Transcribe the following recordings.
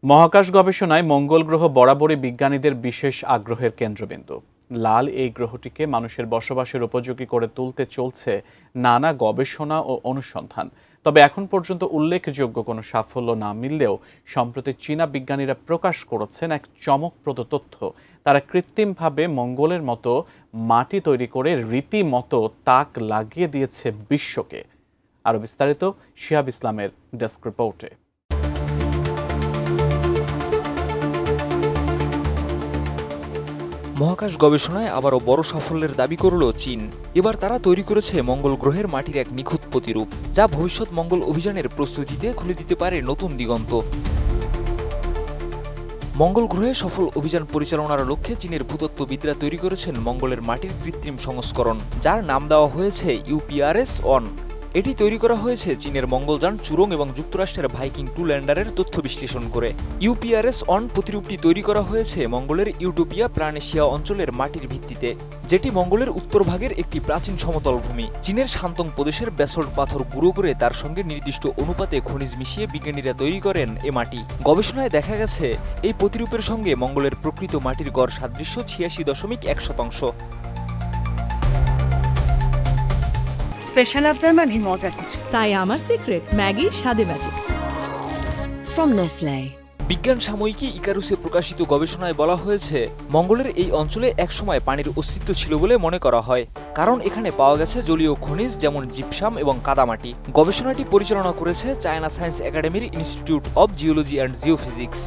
মহাকাশ গবেষণায় মঙ্গল গ্রহ বরাবরই বিজ্ঞানীদের বিশেষ আগ্রহের কেন্দ্রবিন্দু। লাল এই গ্রহটিকে মানুষের বসবাসের উপযোগী করে তুলতে চলছে নানা গবেষণা ও অনুসন্ধান। তবে এখন পর্যন্ত উল্লেখযোগ্য কোনো সাফল্য না মিললেও সম্প্রতি চীনা বিজ্ঞানীরা প্রকাশ করেছেন এক চমকপ্রদ তথ্য। তারা কৃত্রিমভাবে মঙ্গলের মতো মাটি তৈরি করে রীতিমতো তাক লাগিয়ে দিয়েছে বিশ্বকে। আরও বিস্তারিত শিহাব ইসলামের ডেস্ক রিপোর্টে। মহাকাশ গবেষণায় আবারও বড় সাফল্যের দাবি করল চীন। এবার তারা তৈরি করেছে মঙ্গল গ্রহের মাটির এক নিখুঁত প্রতিরূপ, যা ভবিষ্যৎ মঙ্গল অভিযানের প্রস্তুতিতে খুলে দিতে পারে নতুন দিগন্ত। মঙ্গল গ্রহে সফল অভিযান পরিচালনার লক্ষ্যে চীনের ভূতত্ত্ববিদরা তৈরি করেছেন মঙ্গলের মাটির কৃত্রিম সংস্করণ, যার নাম দেওয়া হয়েছে UPRS-1। এটি তৈরি করা হয়েছে চীনের মঙ্গলযান চুরং এবং যুক্তরাষ্ট্রের ভাইকিং 2 ল্যান্ডারের তথ্য বিশ্লেষণ করে। UPRS-1 প্রতিরূপটি তৈরি করা হয়েছে মঙ্গলের ইউটোপিয়া প্রাণেশিয়া অঞ্চলের মাটির ভিত্তিতে, যেটি মঙ্গলের উত্তর ভাগের একটি প্রাচীন সমতল ভূমি। চীনের শান্তং প্রদেশের ব্যাসল্ট পাথর গুঁড়ো করে তার সঙ্গে নির্দিষ্ট অনুপাতে খনিজ মিশিয়ে বিজ্ঞানীরা তৈরি করেন এ মাটি। গবেষণায় দেখা গেছে এই প্রতিরূপের সঙ্গে মঙ্গলের প্রকৃত মাটির গড় সাদৃশ্য 86.1%। স্পেশাল আবদার মানে মজা কিছু, তাই আমার সিক্রেট ম্যাগি স্বাদে ম্যাজিক ফ্রম নেসলে। বিজ্ঞান সাময়িকী ইকারুসে প্রকাশিত গবেষণায় বলা হয়েছে, মঙ্গলের এই অঞ্চলে একসময় পানির অস্তিত্ব ছিল বলে মনে করা হয়, কারণ এখানে পাওয়া গেছে জলীয় খনিজ যেমন জিপসাম এবং কাদামাটি। গবেষণাটি পরিচালনা করেছে চায়না সায়েন্স একাডেমির institute of geology and geophysics.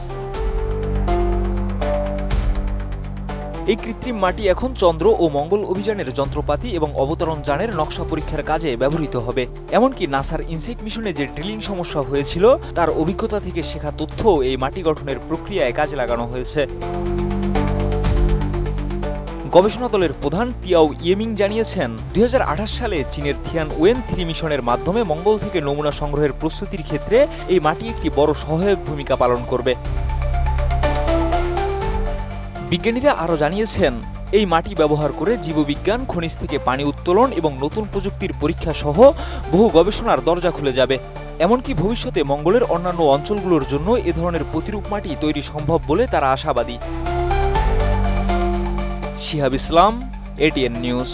এই কৃত্রিম মাটি এখন চন্দ্র ও মঙ্গল অভিযানের যন্ত্রপাতি এবং অবতরণ যানের নকশা পরীক্ষার কাজে ব্যবহৃত হবে। এমনকি নাসার ইনসাইট মিশনে যে ড্রিলিং সমস্যা হয়েছিল, তার অভিজ্ঞতা থেকে শেখা তথ্য এই মাটি গঠনের প্রক্রিয়ায় কাজে লাগানো হয়েছে। গবেষণা দলের প্রধান পিয়াও ইয়েমিং জানিয়েছেন, 2028 সালে চীনের থিয়ানওয়েন 3 মিশনের মাধ্যমে মঙ্গল থেকে নমুনা সংগ্রহের প্রস্তুতির ক্ষেত্রে এই মাটি একটি বড় সহায়ক ভূমিকা পালন করবে। বিজ্ঞানীরা আরও জানিয়েছেন, এই মাটি ব্যবহার করে জীববিজ্ঞান, খনিজ থেকে পানি উত্তোলন এবং নতুন প্রযুক্তির পরীক্ষা সহ বহু গবেষণার দরজা খুলে যাবে। এমনকি ভবিষ্যতে মঙ্গলের অন্যান্য অঞ্চলগুলোর জন্য এ ধরনের প্রতিরূপ মাটি তৈরি সম্ভব বলে তারা আশাবাদী। শিহাব ইসলাম, ATN নিউজ।